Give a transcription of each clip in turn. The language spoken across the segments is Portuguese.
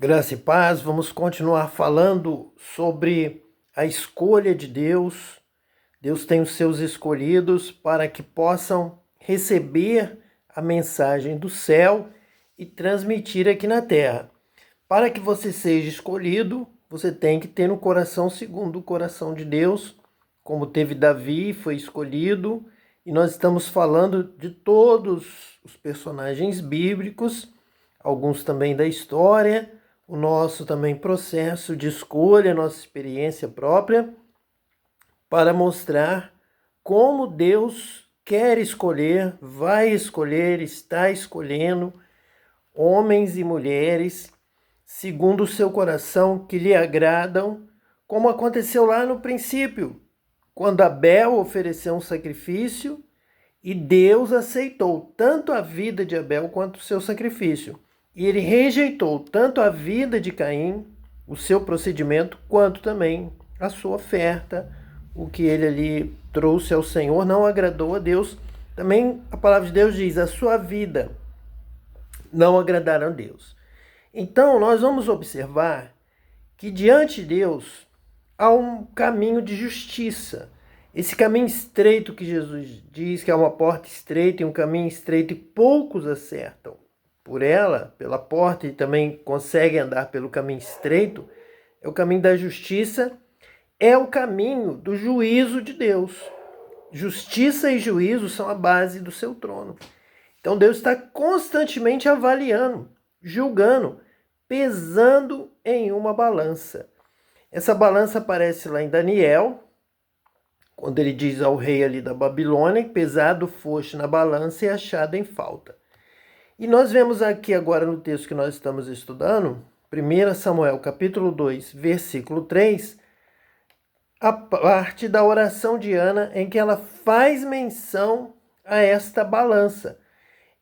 Graça e paz, vamos continuar falando sobre a escolha de Deus. Deus tem os seus escolhidos para que possam receber a mensagem do céu e transmitir aqui na terra. Para que você seja escolhido, você tem que ter um coração segundo o coração de Deus, como teve Davi, foi escolhido, e nós estamos falando de todos os personagens bíblicos, alguns também da história, o nosso também processo de escolha, nossa experiência própria, para mostrar como Deus quer escolher, vai escolher, está escolhendo homens e mulheres segundo o seu coração que lhe agradam, como aconteceu lá no princípio, quando Abel ofereceu um sacrifício e Deus aceitou tanto a vida de Abel quanto o seu sacrifício. E ele rejeitou tanto a vida de Caim, o seu procedimento, quanto também a sua oferta. O que ele ali trouxe ao Senhor não agradou a Deus. Também a palavra de Deus diz: a sua vida não agradaram a Deus. Então nós vamos observar que diante de Deus há um caminho de justiça. Esse caminho estreito que Jesus diz que é uma porta estreita e um caminho estreito e poucos acertam por ela, pela porta, e também conseguem andar pelo caminho estreito, é o caminho da justiça, é o caminho do juízo de Deus. Justiça e juízo são a base do seu trono. Então Deus está constantemente avaliando, julgando, pesando em uma balança. Essa balança aparece lá em Daniel, quando ele diz ao rei ali da Babilônia: pesado foste na balança e achado em falta. E nós vemos aqui agora no texto que nós estamos estudando, 1 Samuel capítulo 2, versículo 3, a parte da oração de Ana em que ela faz menção a esta balança.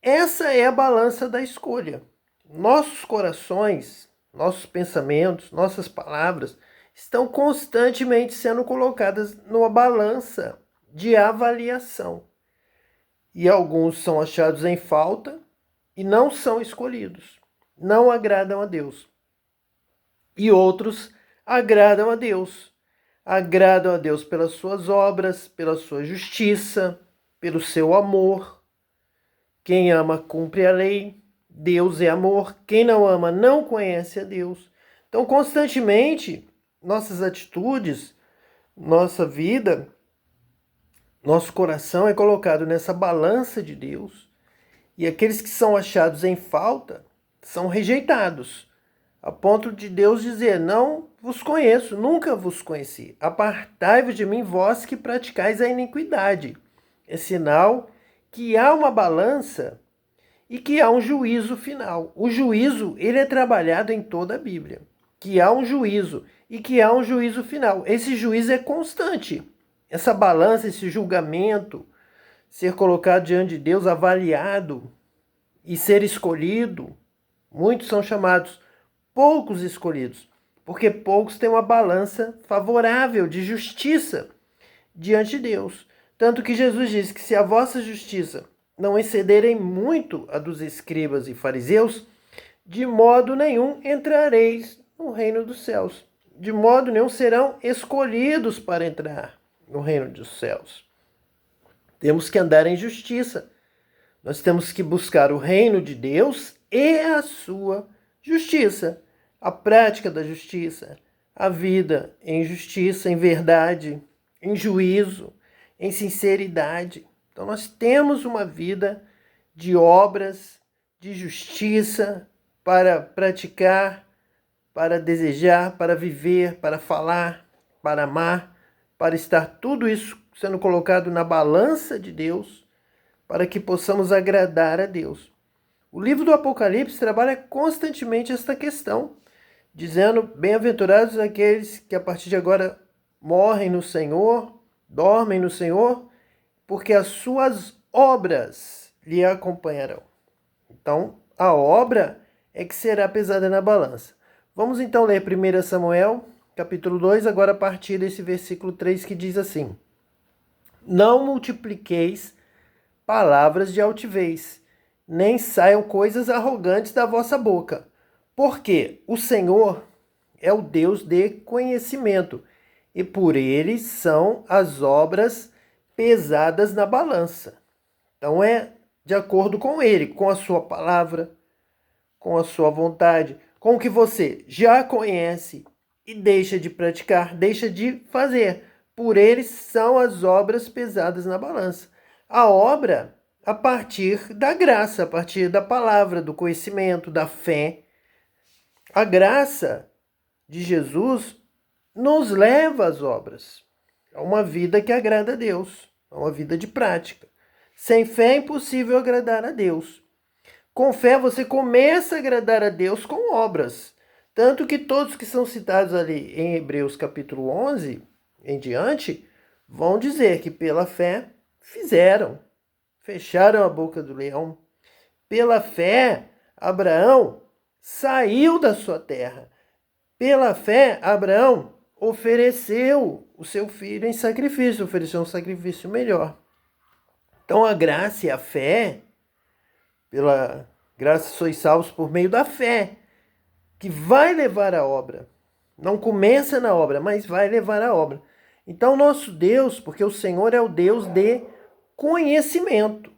Essa é a balança da escolha. Nossos corações, nossos pensamentos, nossas palavras estão constantemente sendo colocadas numa balança de avaliação. E alguns são achados em falta e não são escolhidos, não agradam a Deus. E outros agradam a Deus. Agradam a Deus pelas suas obras, pela sua justiça, pelo seu amor. Quem ama cumpre a lei. Deus é amor. Quem não ama não conhece a Deus. Então, constantemente, nossas atitudes, nossa vida, nosso coração é colocado nessa balança de Deus. E aqueles que são achados em falta são rejeitados, a ponto de Deus dizer: não vos conheço, nunca vos conheci. Apartai-vos de mim, vós que praticais a iniquidade. É sinal que há uma balança e que há um juízo final. O juízo, ele é trabalhado em toda a Bíblia. Que há um juízo e que há um juízo final. Esse juízo é constante. Essa balança, esse julgamento, ser colocado diante de Deus, avaliado e ser escolhido. Muitos são chamados, poucos escolhidos, porque poucos têm uma balança favorável de justiça diante de Deus. Tanto que Jesus diz que se a vossa justiça não excederem muito a dos escribas e fariseus, de modo nenhum entrareis no reino dos céus. De modo nenhum serão escolhidos para entrar no reino dos céus. Temos que andar em justiça. Nós temos que buscar o reino de Deus e a sua justiça. A prática da justiça. A vida em justiça, em verdade, em juízo, em sinceridade. Então nós temos uma vida de obras, de justiça para praticar, para desejar, para viver, para falar, para amar, para estar tudo isso sendo colocado na balança de Deus, para que possamos agradar a Deus. O livro do Apocalipse trabalha constantemente esta questão, dizendo: bem-aventurados aqueles que a partir de agora morrem no Senhor, dormem no Senhor, porque as suas obras lhe acompanharão. Então, a obra é que será pesada na balança. Vamos então ler 1 Samuel, capítulo 2, agora a partir desse versículo 3, que diz assim: não multipliqueis palavras de altivez, nem saiam coisas arrogantes da vossa boca, Porque o Senhor é o Deus de conhecimento, e por ele são as obras pesadas na balança. Então é de acordo com ele, com a sua palavra, com a sua vontade, com o que você já conhece e deixa de praticar, deixa de fazer. Por eles são as obras pesadas na balança. A obra a partir da graça, a partir da palavra, do conhecimento, da fé. A graça de Jesus nos leva às obras, a uma vida que agrada a Deus, a uma vida de prática. Sem fé é impossível agradar a Deus. Com fé você começa a agradar a Deus com obras. Tanto que todos que são citados ali em Hebreus capítulo 11 em diante, vão dizer que pela fé fecharam a boca do leão. Pela fé, Abraão saiu da sua terra. Pela fé, Abraão ofereceu o seu filho em sacrifício, ofereceu um sacrifício melhor. Então a graça e a fé, pela graça sois salvos por meio da fé, que vai levar a obra. Não começa na obra, mas vai levar a obra. Então nosso Deus, porque o Senhor é o Deus de conhecimento.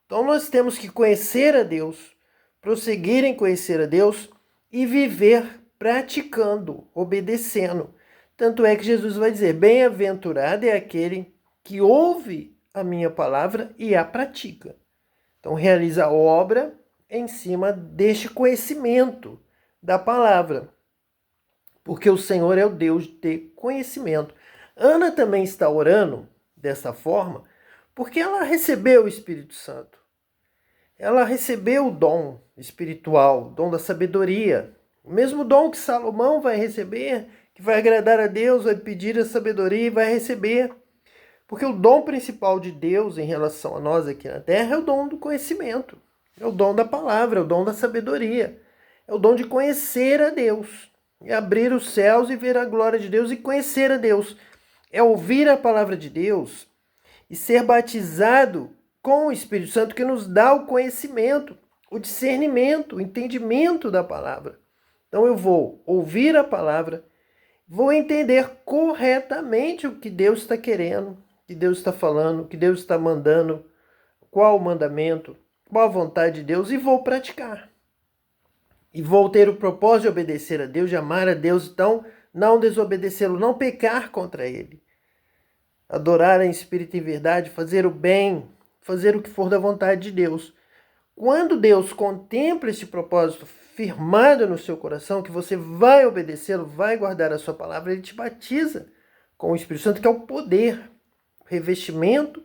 Então nós temos que conhecer a Deus, prosseguir em conhecer a Deus e viver praticando, obedecendo. Tanto é que Jesus vai dizer: bem-aventurado é aquele que ouve a minha palavra e a pratica. Então realiza a obra em cima deste conhecimento da palavra. Porque o Senhor é o Deus de conhecimento. Ana também está orando dessa forma porque ela recebeu o Espírito Santo. Ela recebeu o dom espiritual, o dom da sabedoria. O mesmo dom que Salomão vai receber, que vai agradar a Deus, vai pedir a sabedoria e vai receber. Porque o dom principal de Deus em relação a nós aqui na Terra é o dom do conhecimento. É o dom da palavra, é o dom da sabedoria. É o dom de conhecer a Deus. É abrir os céus e ver a glória de Deus e conhecer a Deus. É ouvir a palavra de Deus e ser batizado com o Espírito Santo, que nos dá o conhecimento, o discernimento, o entendimento da palavra. Então eu vou ouvir a palavra, vou entender corretamente o que Deus está querendo, o que Deus está falando, o que Deus está mandando, qual o mandamento, qual a vontade de Deus, e vou praticar. E vou ter o propósito de obedecer a Deus, de amar a Deus, então não desobedecê-lo, não pecar contra Ele. Adorar em espírito e em verdade, fazer o bem, fazer o que for da vontade de Deus. Quando Deus contempla este propósito firmado no seu coração, que você vai obedecê-lo, vai guardar a sua palavra, Ele te batiza com o Espírito Santo, que é o poder, o revestimento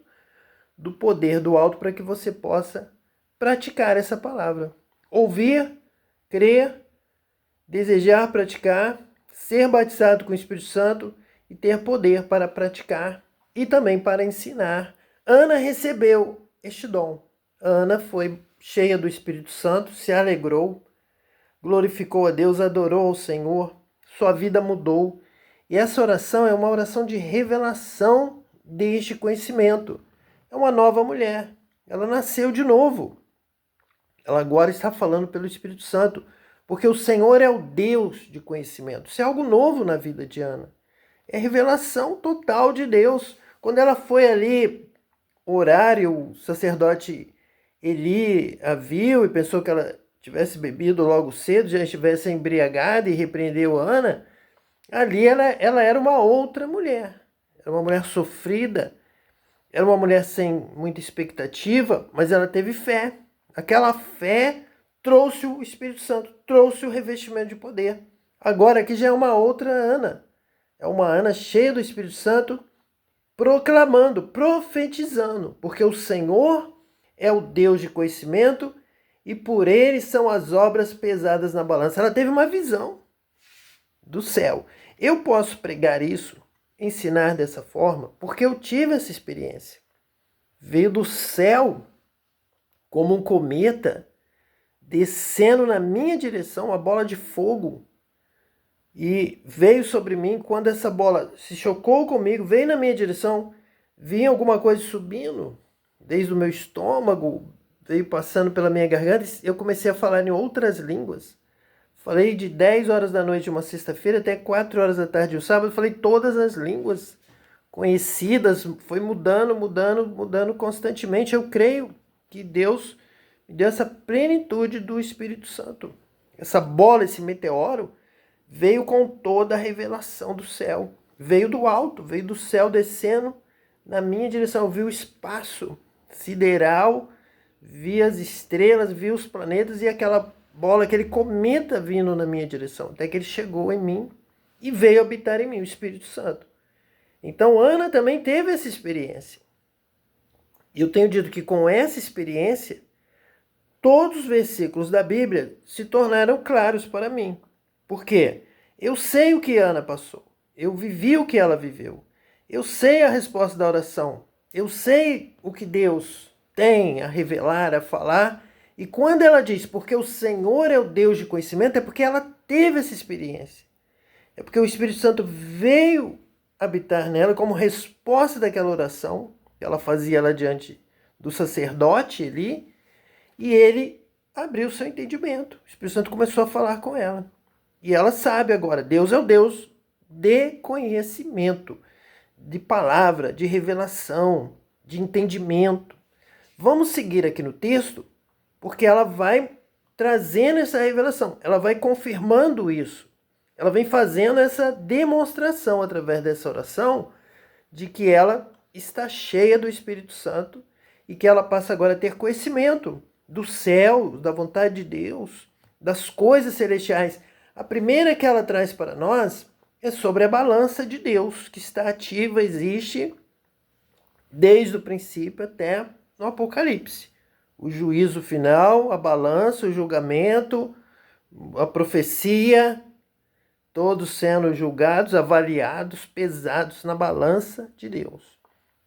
do poder do alto, para que você possa praticar essa palavra. Ouvir, crer, desejar praticar, ser batizado com o Espírito Santo e ter poder para praticar e também para ensinar. Ana recebeu este dom. Ana foi cheia do Espírito Santo, se alegrou, glorificou a Deus, adorou ao Senhor, sua vida mudou. E essa oração é uma oração de revelação deste conhecimento. É uma nova mulher. Ela nasceu de novo. Ela agora está falando pelo Espírito Santo, porque o Senhor é o Deus de conhecimento. Isso é algo novo na vida de Ana. É revelação total de Deus. Quando ela foi ali orar e o sacerdote Eli a viu e pensou que ela tivesse bebido logo cedo, já estivesse embriagada e repreendeu Ana, ali ela era uma outra mulher. Era uma mulher sofrida, era uma mulher sem muita expectativa, mas ela teve fé. Aquela fé trouxe o Espírito Santo, trouxe o revestimento de poder. Agora aqui já é uma outra Ana. É uma Ana cheia do Espírito Santo, proclamando, profetizando, porque o Senhor é o Deus de conhecimento e por ele são as obras pesadas na balança. Ela teve uma visão do céu. Eu posso pregar isso, ensinar dessa forma, porque eu tive essa experiência. Veio do céu como um cometa, descendo na minha direção uma bola de fogo. E veio sobre mim, quando essa bola se chocou comigo, veio na minha direção, vinha alguma coisa subindo, desde o meu estômago, veio passando pela minha garganta, e eu comecei a falar em outras línguas, Falei de 10 horas da noite uma sexta-feira até 4 horas da tarde um sábado. Falei todas as línguas conhecidas. Foi mudando constantemente. Eu creio que Deus me deu essa plenitude do Espírito Santo. Essa bola, esse meteoro, veio com toda a revelação do céu. Veio do alto, veio do céu descendo na minha direção. Eu vi o espaço sideral, vi as estrelas, vi os planetas e aquela bola, aquele cometa vindo na minha direção. Até que ele chegou em mim e veio habitar em mim, o Espírito Santo. Então Ana também teve essa experiência. E eu tenho dito que com essa experiência, todos os versículos da Bíblia se tornaram claros para mim. Por quê? Eu sei o que Ana passou. Eu vivi o que ela viveu. Eu sei a resposta da oração. Eu sei o que Deus tem a revelar, a falar. E quando ela diz, porque o Senhor é o Deus de conhecimento, é porque ela teve essa experiência. É porque o Espírito Santo veio habitar nela como resposta daquela oração que ela fazia lá diante do sacerdote ali. E ele abriu seu entendimento. O Espírito Santo começou a falar com ela. E ela sabe agora, Deus é o Deus de conhecimento, de palavra, de revelação, de entendimento. Vamos seguir aqui no texto, porque ela vai trazendo essa revelação, ela vai confirmando isso. Ela vem fazendo essa demonstração através dessa oração de que ela está cheia do Espírito Santo e que ela passa agora a ter conhecimento do céu, da vontade de Deus, das coisas celestiais. A primeira que ela traz para nós é sobre a balança de Deus, que está ativa, existe desde o princípio até no Apocalipse. O juízo final, a balança, o julgamento, a profecia, todos sendo julgados, avaliados, pesados na balança de Deus.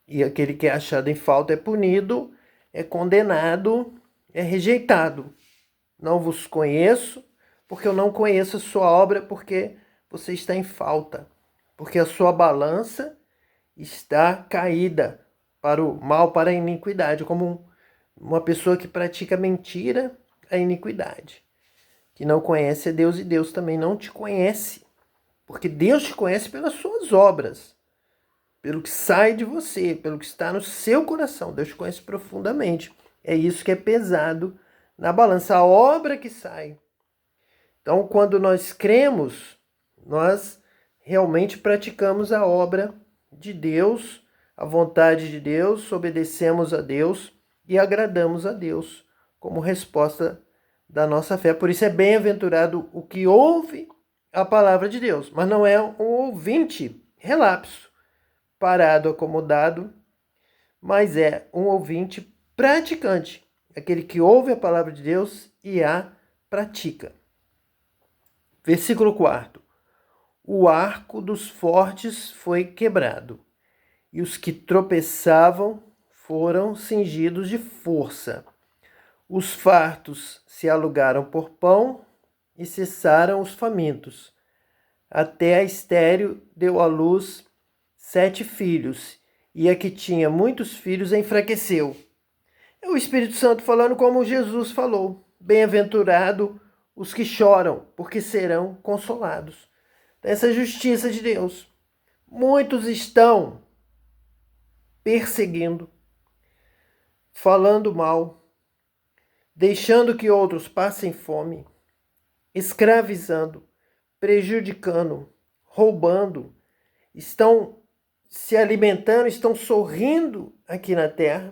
E aquele que é achado em falta é punido, é condenado, é rejeitado. Não vos conheço, porque eu não conheço a sua obra, porque você está em falta. Porque a sua balança está caída para o mal, para a iniquidade, como uma pessoa que pratica mentira, a iniquidade. Que não conhece a Deus e Deus também não te conhece. Porque Deus te conhece pelas suas obras, pelo que sai de você, pelo que está no seu coração. Deus te conhece profundamente. É isso que é pesado na balança, a obra que sai. Então, quando nós cremos, nós realmente praticamos a obra de Deus, a vontade de Deus, obedecemos a Deus e agradamos a Deus como resposta da nossa fé. Por isso é bem-aventurado o que ouve a palavra de Deus, mas não é um ouvinte relapso, parado, acomodado, mas é um ouvinte praticante, aquele que ouve a palavra de Deus e a pratica. Versículo 4. O arco dos fortes foi quebrado, e os que tropeçavam foram cingidos de força. Os fartos se alugaram por pão e cessaram os famintos. Até a estéril deu à luz 7 filhos, e a que tinha muitos filhos enfraqueceu. É o Espírito Santo falando como Jesus falou. Bem-aventurado os que choram, porque serão consolados. Essa justiça de Deus. Muitos estão perseguindo, falando mal, deixando que outros passem fome, escravizando, prejudicando, roubando, estão se alimentando, estão sorrindo aqui na terra.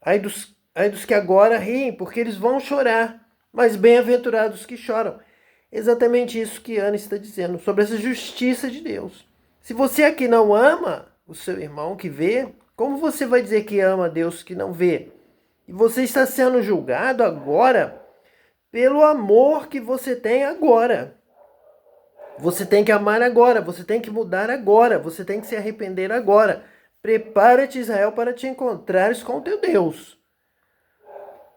Ai dos que agora riem, porque eles vão chorar, mas bem-aventurados que choram. Exatamente isso que Ana está dizendo, sobre essa justiça de Deus. Se você aqui não ama o seu irmão que vê, como você vai dizer que ama a Deus que não vê? E você está sendo julgado agora pelo amor que você tem agora. Você tem que amar agora, você tem que mudar agora, você tem que se arrepender agora. Prepara-te, Israel, para te encontrares com o teu Deus.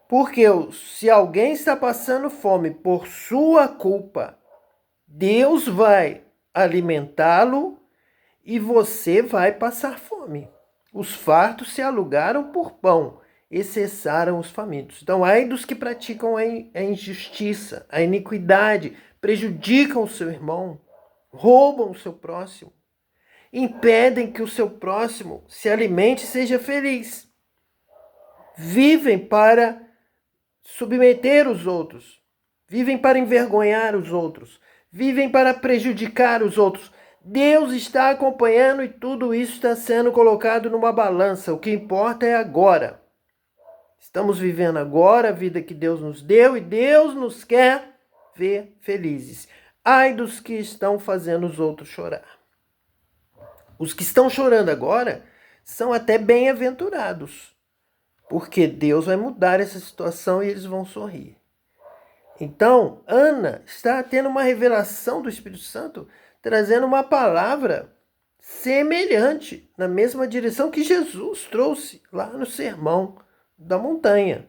Porque se alguém está passando fome por sua culpa, Deus vai alimentá-lo e você vai passar fome. Os fartos se alugaram por pão e cessaram os famintos. Então, ai dos que praticam a injustiça, a iniquidade, prejudicam o seu irmão, roubam o seu próximo, impedem que o seu próximo se alimente e seja feliz. Vivem para submeter os outros, vivem para envergonhar os outros, vivem para prejudicar os outros. Deus está acompanhando e tudo isso está sendo colocado numa balança. O que importa é agora. Estamos vivendo agora a vida que Deus nos deu e Deus nos quer ver felizes. Ai dos que estão fazendo os outros chorar. Os que estão chorando agora são até bem-aventurados, porque Deus vai mudar essa situação e eles vão sorrir. Então, Ana está tendo uma revelação do Espírito Santo, trazendo uma palavra semelhante, na mesma direção que Jesus trouxe lá no Sermão da Montanha.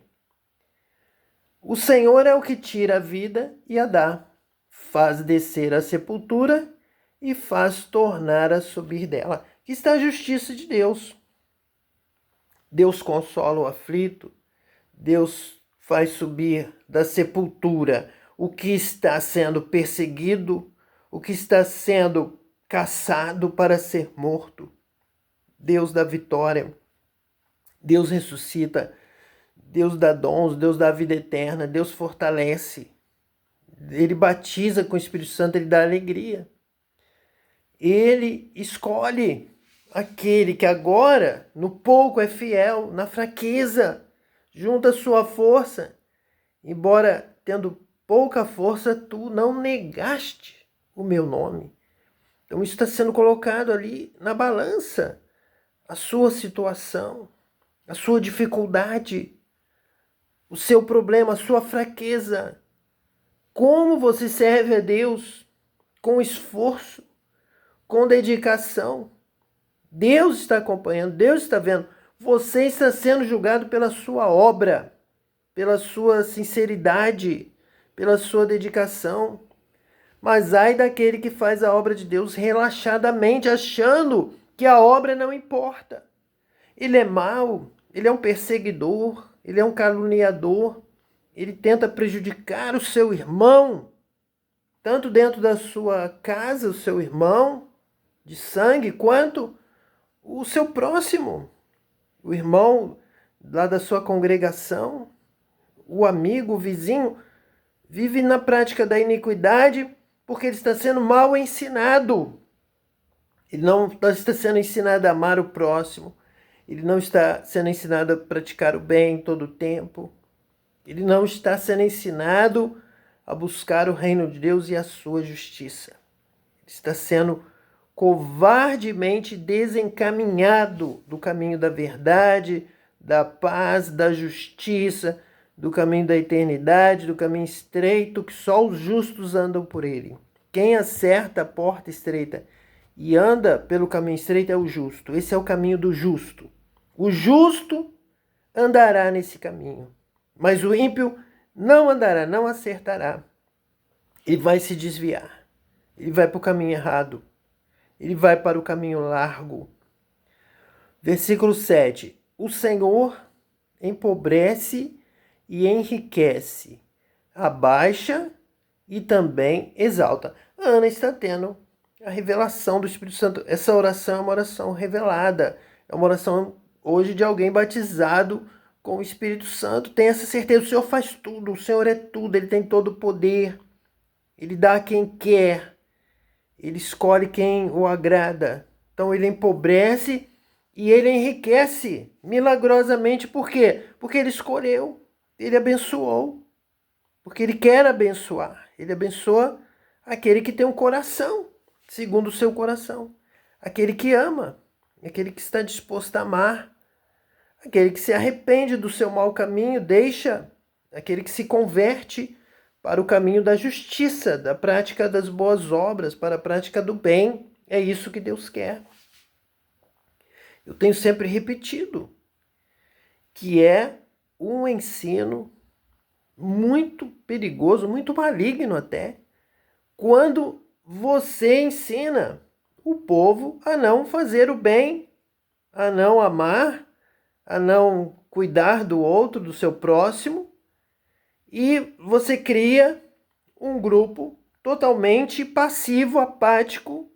O Senhor é o que tira a vida e a dá, faz descer a sepultura e faz tornar a subir dela. Aqui está a justiça de Deus. Deus consola o aflito, Deus faz subir da sepultura o que está sendo perseguido, o que está sendo caçado para ser morto. Deus dá vitória, Deus ressuscita, Deus dá dons, Deus dá vida eterna, Deus fortalece. Ele batiza com o Espírito Santo, ele dá alegria. Ele escolhe aquele que agora, no pouco é fiel, na fraqueza, junta sua força. Embora tendo pouca força, tu não negaste o meu nome. Então isso está sendo colocado ali na balança. A sua situação, a sua dificuldade, o seu problema, a sua fraqueza. Como você serve a Deus com esforço, com dedicação. Deus está acompanhando, Deus está vendo. Você está sendo julgado pela sua obra, pela sua sinceridade, pela sua dedicação. Mas ai daquele que faz a obra de Deus relaxadamente, achando que a obra não importa. Ele é mau, ele é um perseguidor, ele é um caluniador, ele tenta prejudicar o seu irmão, tanto dentro da sua casa, o seu irmão de sangue, quanto o seu próximo, o irmão lá da sua congregação, o amigo, o vizinho, vive na prática da iniquidade porque ele está sendo mal ensinado. Ele não está sendo ensinado a amar o próximo, ele não está sendo ensinado a praticar o bem todo o tempo, ele não está sendo ensinado a buscar o reino de Deus e a sua justiça. Ele está sendo covardemente desencaminhado do caminho da verdade, da paz, da justiça, do caminho da eternidade, do caminho estreito que só os justos andam por ele. Quem acerta a porta estreita e anda pelo caminho estreito é o justo. Esse é o caminho do justo. O justo andará nesse caminho, mas o ímpio não andará, não acertará. Ele vai se desviar, ele vai para o caminho errado, ele vai para o caminho largo. Versículo 7. O Senhor empobrece e enriquece, abaixa e também exalta. A Ana está tendo a revelação do Espírito Santo. Essa oração é uma oração revelada, é uma oração hoje de alguém batizado com o Espírito Santo. Tem essa certeza, o Senhor faz tudo, o Senhor é tudo, Ele tem todo o poder, Ele dá a quem quer, Ele escolhe quem o agrada. Então Ele empobrece e Ele enriquece milagrosamente. Por quê? Porque Ele escolheu, Ele abençoou, porque Ele quer abençoar. Ele abençoa aquele que tem um coração, segundo o seu coração. Aquele que ama, aquele que está disposto a amar, aquele que se arrepende do seu mau caminho, deixa, aquele que se converte para o caminho da justiça, da prática das boas obras, para a prática do bem. É isso que Deus quer. Eu tenho sempre repetido que é um ensino muito perigoso, muito maligno até, quando você ensina o povo a não fazer o bem, a não amar, a não cuidar do outro, do seu próximo, e você cria um grupo totalmente passivo, apático,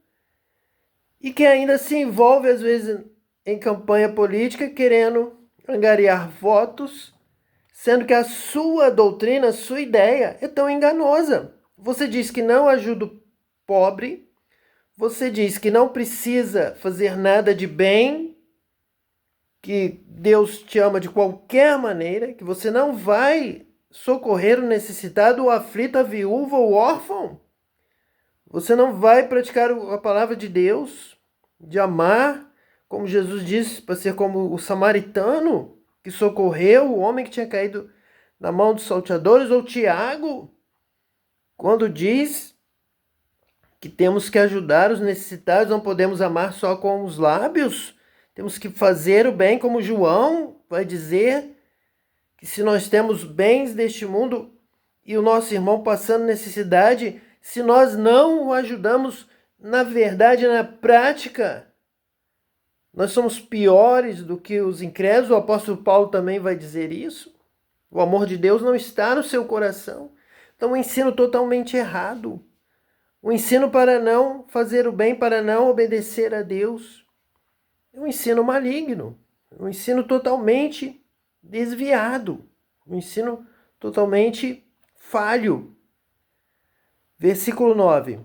e que ainda se envolve, às vezes, em campanha política, querendo angariar votos, sendo que a sua doutrina, a sua ideia é tão enganosa. Você diz que não ajuda o pobre, você diz que não precisa fazer nada de bem, que Deus te ama de qualquer maneira, que você não vai socorrer o necessitado, o aflito, a viúva, o órfão. Você não vai praticar a palavra de Deus, de amar, como Jesus disse, para ser como o samaritano que socorreu o homem que tinha caído na mão dos salteadores, ou Tiago, quando diz que temos que ajudar os necessitados, não podemos amar só com os lábios, temos que fazer o bem, como João vai dizer, que se nós temos bens deste mundo e o nosso irmão passando necessidade, se nós não o ajudamos na verdade, na prática, nós somos piores do que os incrédulos. O apóstolo Paulo também vai dizer isso. O amor de Deus não está no seu coração. Então, um ensino totalmente errado. O ensino para não fazer o bem, para não obedecer a Deus. É um ensino maligno. Um ensino totalmente desviado. Um ensino totalmente falho. Versículo 9.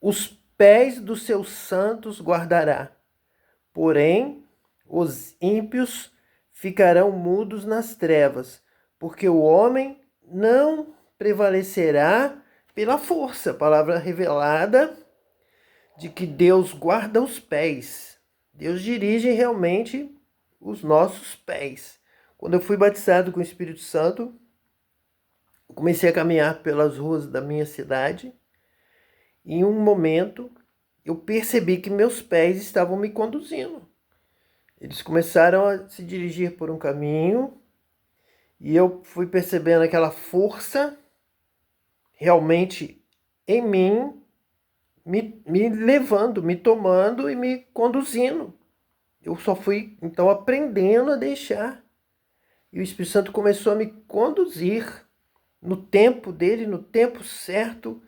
Os pés dos seus santos guardará, porém os ímpios ficarão mudos nas trevas, porque o homem não prevalecerá pela força. Palavra revelada de que Deus guarda os pés. Deus dirige realmente os nossos pés. Quando eu fui batizado com o Espírito Santo, eu comecei a caminhar pelas ruas da minha cidade. Em um momento, eu percebi que meus pés estavam me conduzindo. Eles começaram a se dirigir por um caminho e eu fui percebendo aquela força realmente em mim, me levando, me tomando e me conduzindo. Eu só fui, então, aprendendo a deixar. E o Espírito Santo começou a me conduzir no tempo dele, no tempo certo,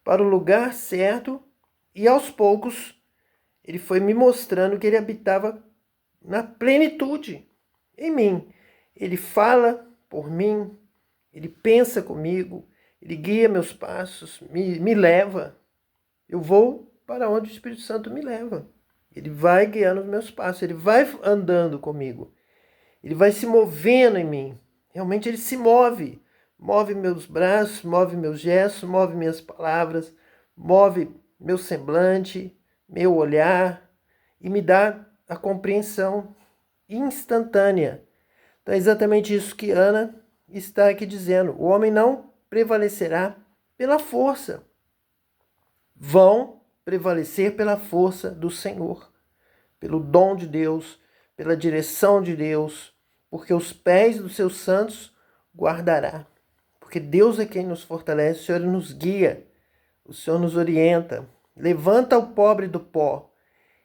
para o lugar certo, e aos poucos ele foi me mostrando que ele habitava na plenitude em mim. Ele fala por mim, ele pensa comigo, ele guia meus passos, me leva. Eu vou para onde o Espírito Santo me leva. Ele vai guiando os meus passos, ele vai andando comigo, ele vai se movendo em mim. Realmente ele se move. Move meus braços, move meus gestos, move minhas palavras, move meu semblante, meu olhar e me dá a compreensão instantânea. Então é exatamente isso que Ana está aqui dizendo. O homem não prevalecerá pela força. Vão prevalecer pela força do Senhor, pelo dom de Deus, pela direção de Deus, porque os pés dos seus santos guardará. Porque Deus é quem nos fortalece, o Senhor nos guia, o Senhor nos orienta, levanta o pobre do pó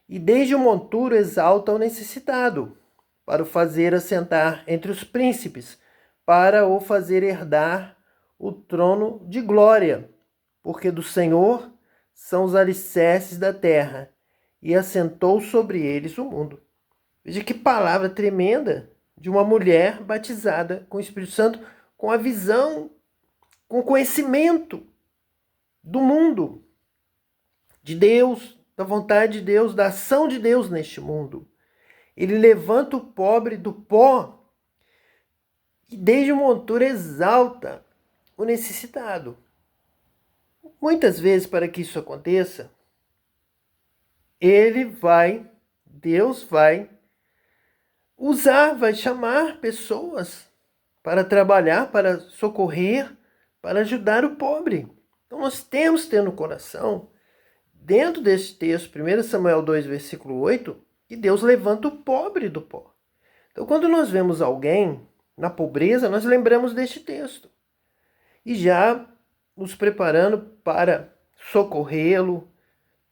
e desde o monturo exalta o necessitado, para o fazer assentar entre os príncipes, para o fazer herdar o trono de glória, porque do Senhor são os alicerces da terra e assentou sobre eles o mundo. Veja que palavra tremenda de uma mulher batizada com o Espírito Santo, com a visão, com o conhecimento do mundo, de Deus, da vontade de Deus, da ação de Deus neste mundo. Ele levanta o pobre do pó e desde o monturo exalta o necessitado. Muitas vezes, para que isso aconteça, Deus vai usar, vai chamar pessoas para trabalhar, para socorrer, para ajudar o pobre. Então nós temos que ter no coração, dentro desse texto, 1 Samuel 2, versículo 8, que Deus levanta o pobre do pó. Então quando nós vemos alguém na pobreza, nós lembramos deste texto. E já nos preparando para socorrê-lo,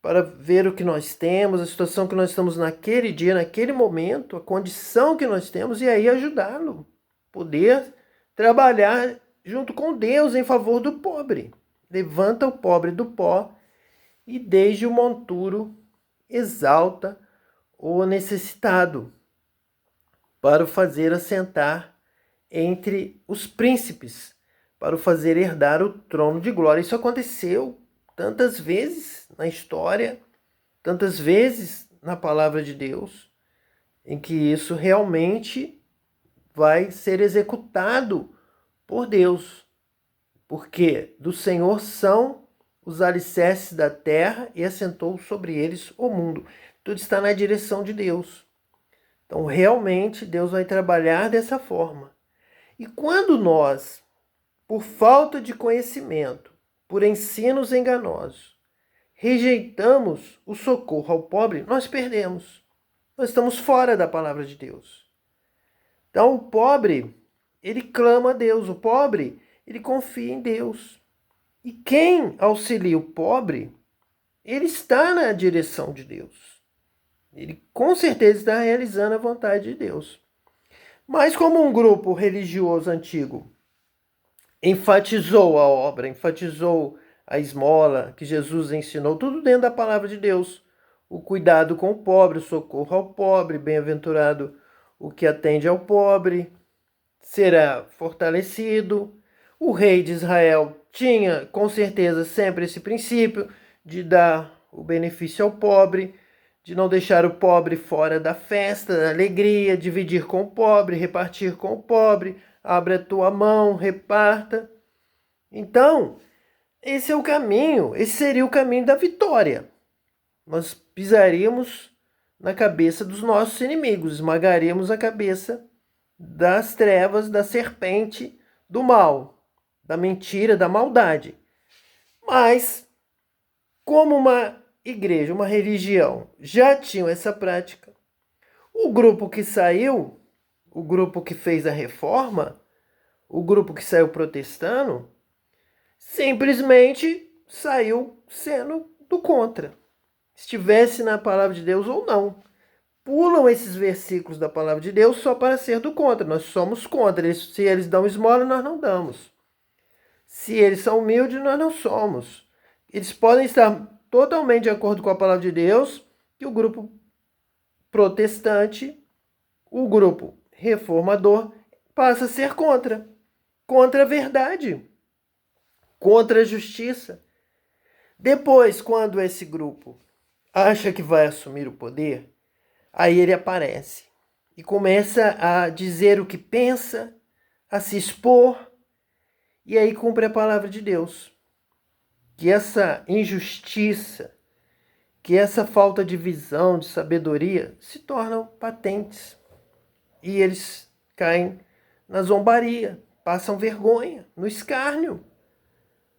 para ver o que nós temos, a situação que nós estamos naquele dia, naquele momento, a condição que nós temos, e aí ajudá-lo. Poder trabalhar junto com Deus em favor do pobre. levanta o pobre do pó e desde o monturo exalta o necessitado, para o fazer assentar entre os príncipes, para o fazer herdar o trono de glória. Isso aconteceu tantas vezes na história, tantas vezes na palavra de Deus, em que isso realmente vai ser executado por Deus, porque do Senhor são os alicerces da terra e assentou sobre eles o mundo. Tudo está na direção de Deus. Então, realmente, Deus vai trabalhar dessa forma. E quando nós, por falta de conhecimento, por ensinos enganosos, rejeitamos o socorro ao pobre, nós perdemos. Nós estamos fora da palavra de Deus. Então, o pobre, ele clama a Deus. O pobre, ele confia em Deus. E quem auxilia o pobre, ele está na direção de Deus. Ele com certeza está realizando a vontade de Deus. Mas como um grupo religioso antigo enfatizou a obra, enfatizou a esmola que Jesus ensinou, tudo dentro da palavra de Deus. O cuidado com o pobre, o socorro ao pobre, bem-aventurado o que atende ao pobre, será fortalecido. O rei de Israel tinha, com certeza, sempre esse princípio de dar o benefício ao pobre, de não deixar o pobre fora da festa, da alegria, dividir com o pobre, repartir com o pobre, abre a tua mão, reparta. Então, esse é o caminho, esse seria o caminho da vitória. Nós pisaríamos na cabeça dos nossos inimigos, esmagaríamos a cabeça das trevas, da serpente, do mal, da mentira, da maldade. Mas, como uma igreja, uma religião, já tinham essa prática, o grupo que saiu, o grupo que fez a reforma, o grupo que saiu protestando, simplesmente saiu sendo do contra. Estivesse na palavra de Deus ou não. Pulam esses versículos da palavra de Deus só para ser do contra. Nós somos contra. Se eles dão esmola, nós não damos. Se eles são humildes, nós não somos. Eles podem estar totalmente de acordo com a palavra de Deus, que o grupo protestante, o grupo reformador, passa a ser contra. Contra a verdade. Contra a justiça. Depois, quando esse grupo acha que vai assumir o poder, aí ele aparece e começa a dizer o que pensa, a se expor, e aí cumpre a palavra de Deus. Que essa injustiça, que essa falta de visão, de sabedoria, se tornam patentes. E eles caem na zombaria, passam vergonha, no escárnio.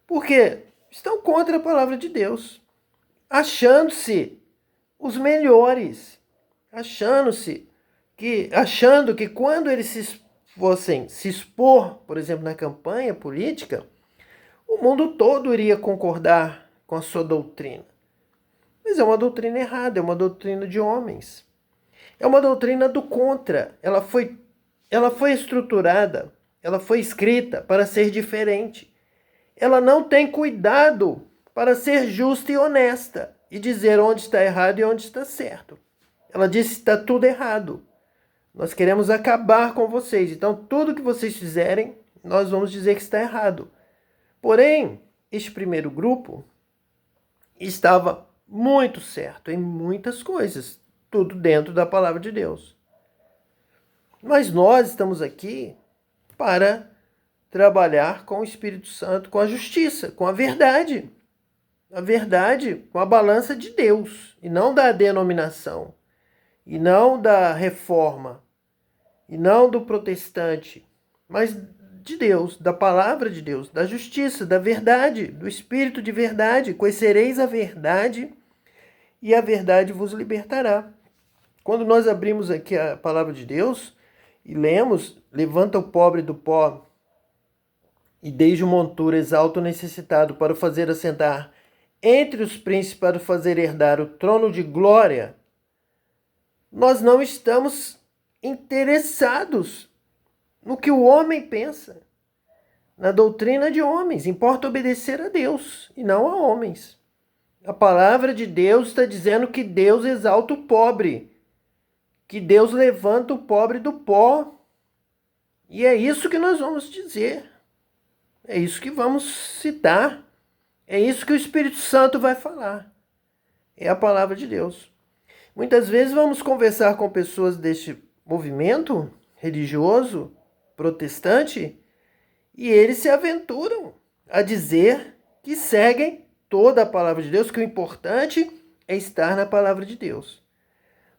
Porque estão contra a palavra de Deus, achando-se os melhores, achando que quando eles fossem se expor, por exemplo, na campanha política, o mundo todo iria concordar com a sua doutrina. Mas é uma doutrina errada, é uma doutrina de homens. É uma doutrina do contra. Ela foi estruturada, ela foi escrita para ser diferente. Ela não tem cuidado para ser justa e honesta e dizer onde está errado e onde está certo. Ela disse que está tudo errado. Nós queremos acabar com vocês. Então, tudo que vocês fizerem, nós vamos dizer que está errado. Porém, este primeiro grupo estava muito certo em muitas coisas. Tudo dentro da palavra de Deus. Mas nós estamos aqui para trabalhar com o Espírito Santo, com a justiça, com a verdade. A verdade com a balança de Deus, e não da denominação, e não da reforma, e não do protestante, mas de Deus, da palavra de Deus, da justiça, da verdade, do Espírito de verdade. Conhecereis a verdade, e a verdade vos libertará. Quando nós abrimos aqui a palavra de Deus e lemos, levanta o pobre do pó, e desde o monturo exalta o necessitado, para o fazer assentar entre os príncipes, para o fazer herdar o trono de glória, nós não estamos interessados no que o homem pensa. na doutrina de homens. Importa obedecer a Deus e não a homens. A palavra de Deus está dizendo que Deus exalta o pobre, que Deus levanta o pobre do pó. E é isso que nós vamos dizer. É isso que vamos citar. É isso que o Espírito Santo vai falar. É a palavra de Deus. Muitas vezes vamos conversar com pessoas deste movimento religioso, protestante, e eles se aventuram a dizer que seguem toda a palavra de Deus, que o importante é estar na palavra de Deus.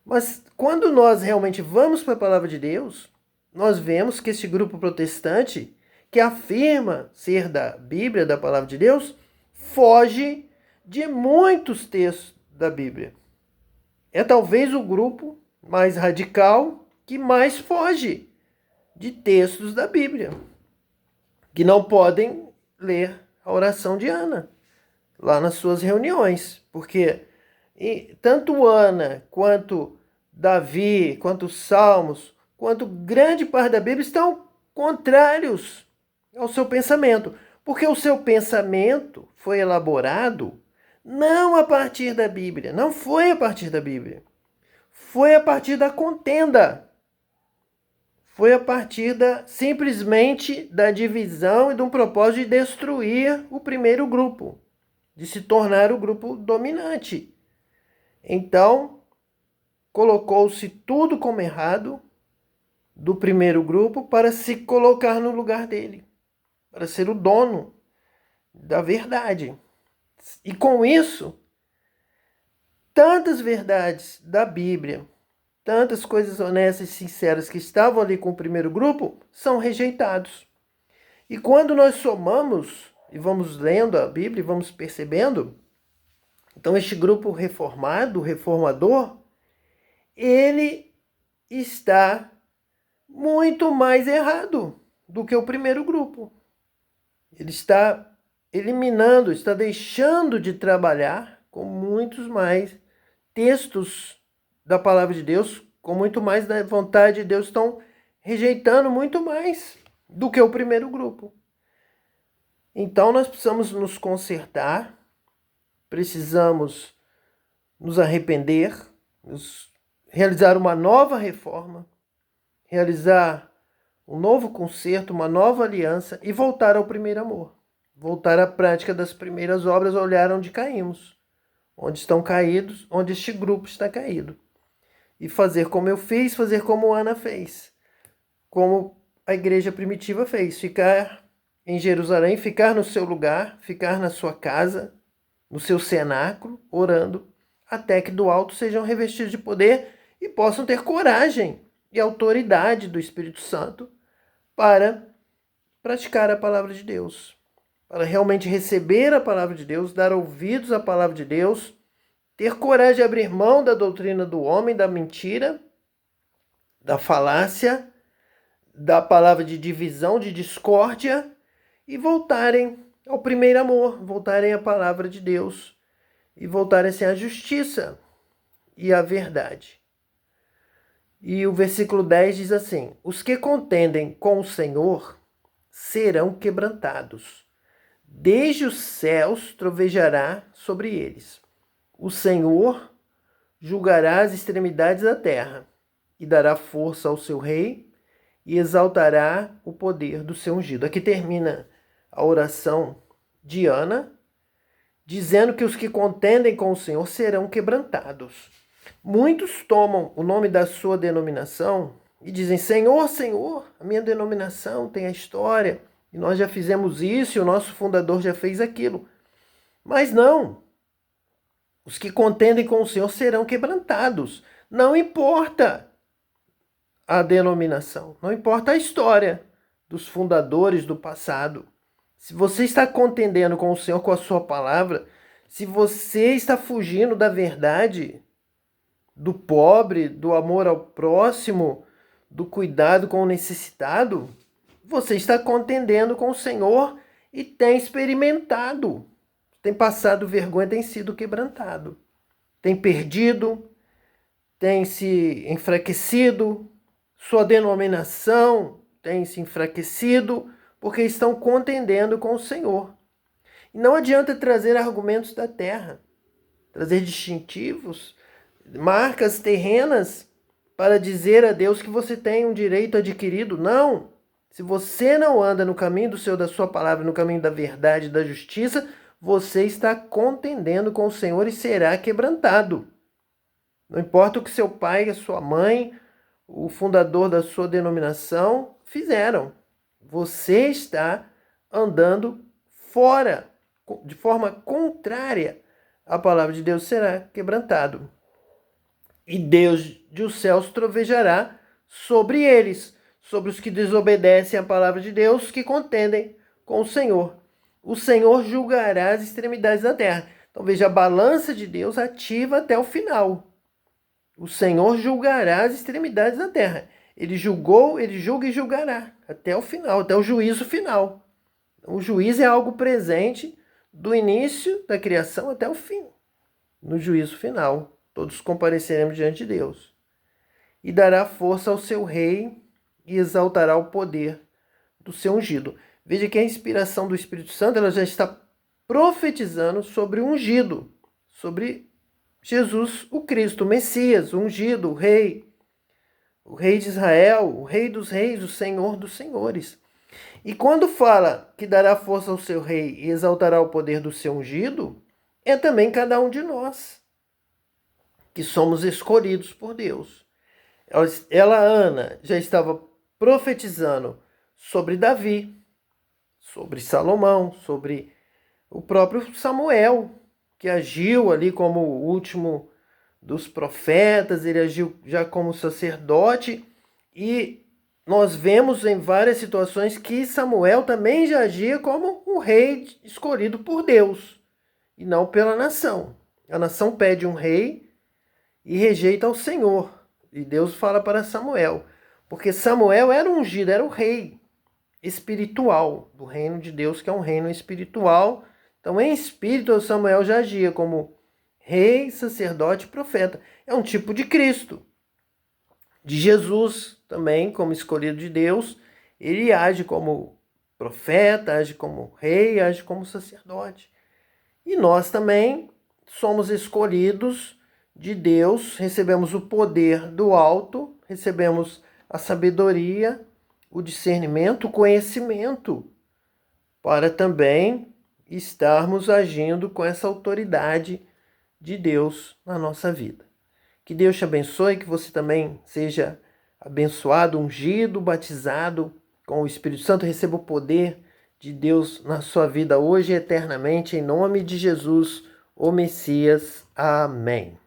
Mas quando nós realmente vamos para a palavra de Deus, nós vemos que este grupo protestante, que afirma ser da Bíblia, da palavra de Deus, foge de muitos textos da Bíblia. É talvez o grupo mais radical que mais foge de textos da Bíblia, que não podem ler a oração de Ana lá nas suas reuniões, porque tanto Ana quanto Davi, quanto os Salmos, quanto grande parte da Bíblia estão contrários ao seu pensamento, porque o seu pensamento foi elaborado não a partir da Bíblia, não foi a partir da Bíblia, foi a partir da contenda, foi a partir simplesmente da divisão e de um propósito de destruir o primeiro grupo, de se tornar o grupo dominante. Então, colocou-se tudo como errado do primeiro grupo para se colocar no lugar dele, para ser o dono da verdade. E com isso, tantas verdades da Bíblia, tantas coisas honestas e sinceras que estavam ali com o primeiro grupo, são rejeitados. E quando nós somamos e vamos lendo a Bíblia e vamos percebendo, então este grupo reformado, reformador, ele está muito mais errado do que o primeiro grupo. Ele está eliminando, está deixando de trabalhar com muitos mais textos da palavra de Deus, com muito mais da vontade de Deus, estão rejeitando muito mais do que o primeiro grupo. Então nós precisamos nos consertar, precisamos nos arrepender, realizar uma nova reforma, realizar um novo conserto, uma nova aliança e voltar ao primeiro amor. Voltar à prática das primeiras obras, olhar onde caímos, onde estão caídos, onde este grupo está caído. E fazer como eu fiz, fazer como Ana fez, como a igreja primitiva fez, ficar em Jerusalém, ficar no seu lugar, ficar na sua casa, no seu cenáculo, orando, até que do alto sejam revestidos de poder e possam ter coragem e autoridade do Espírito Santo para praticar a palavra de Deus, para realmente receber a palavra de Deus, dar ouvidos à palavra de Deus, ter coragem de abrir mão da doutrina do homem, da mentira, da falácia, da palavra de divisão, de discórdia, e voltarem ao primeiro amor, voltarem à palavra de Deus e voltarem à justiça e à verdade. E o versículo 10 diz assim: os que contendem com o Senhor serão quebrantados. Desde os céus trovejará sobre eles. O Senhor julgará as extremidades da terra e dará força ao seu rei e exaltará o poder do seu ungido. Aqui termina a oração de Ana, dizendo que os que contendem com o Senhor serão quebrantados. Muitos tomam o nome da sua denominação e dizem: Senhor, Senhor, a minha denominação tem a história, e nós já fizemos isso, e o nosso fundador já fez aquilo. Mas não. Os que contendem com o Senhor serão quebrantados. Não importa a denominação, não importa a história dos fundadores do passado. Se você está contendendo com o Senhor, com a sua palavra, se você está fugindo da verdade, do pobre, do amor ao próximo, do cuidado com o necessitado, você está contendendo com o Senhor e tem experimentado, tem passado vergonha, tem sido quebrantado, tem perdido, tem se enfraquecido, sua denominação tem se enfraquecido, porque estão contendendo com o Senhor. E não adianta trazer argumentos da terra, trazer distintivos, marcas terrenas para dizer a Deus que você tem um direito adquirido. Não! Se você não anda no caminho do Senhor, da sua palavra, no caminho da verdade, da justiça, você está contendendo com o Senhor e será quebrantado. Não importa o que seu pai, a sua mãe, o fundador da sua denominação fizeram. Você está andando fora, de forma contrária à palavra de Deus, será quebrantado. E Deus dos céus trovejará sobre eles, sobre os que desobedecem à palavra de Deus, que contendem com o Senhor. O Senhor julgará as extremidades da terra. Então veja, a balança de Deus ativa até o final. O Senhor julgará as extremidades da terra. Ele julgou, ele julga e julgará até o final, até o juízo final. O juízo é algo presente do início da criação até o fim. No juízo final, todos compareceremos diante de Deus. E dará força ao seu rei e exaltará o poder do seu ungido. Veja que a inspiração do Espírito Santo ela já está profetizando sobre o ungido, sobre Jesus, o Cristo, o Messias, o ungido, o rei de Israel, o rei dos reis, o Senhor dos senhores. E quando fala que dará força ao seu rei e exaltará o poder do seu ungido, é também cada um de nós, que somos escolhidos por Deus. Ana, já estava profetizando sobre Davi, sobre Salomão, sobre o próprio Samuel, que agiu ali como o último dos profetas, ele agiu já como sacerdote, e nós vemos em várias situações que Samuel também já agia como um rei escolhido por Deus, e não pela nação. A nação pede um rei e rejeita o Senhor, e Deus fala para Samuel, porque Samuel era ungido, era o rei espiritual do reino de Deus, que é um reino espiritual. Então, em espírito, Samuel já agia como rei, sacerdote e profeta. É um tipo de Cristo. De Jesus também, como escolhido de Deus, ele age como profeta, age como rei, age como sacerdote. E nós também somos escolhidos de Deus, recebemos o poder do alto, recebemos a sabedoria, o discernimento, o conhecimento, para também estarmos agindo com essa autoridade de Deus na nossa vida. Que Deus te abençoe, que você também seja abençoado, ungido, batizado com o Espírito Santo, receba o poder de Deus na sua vida hoje e eternamente, em nome de Jesus, o Messias. Amém.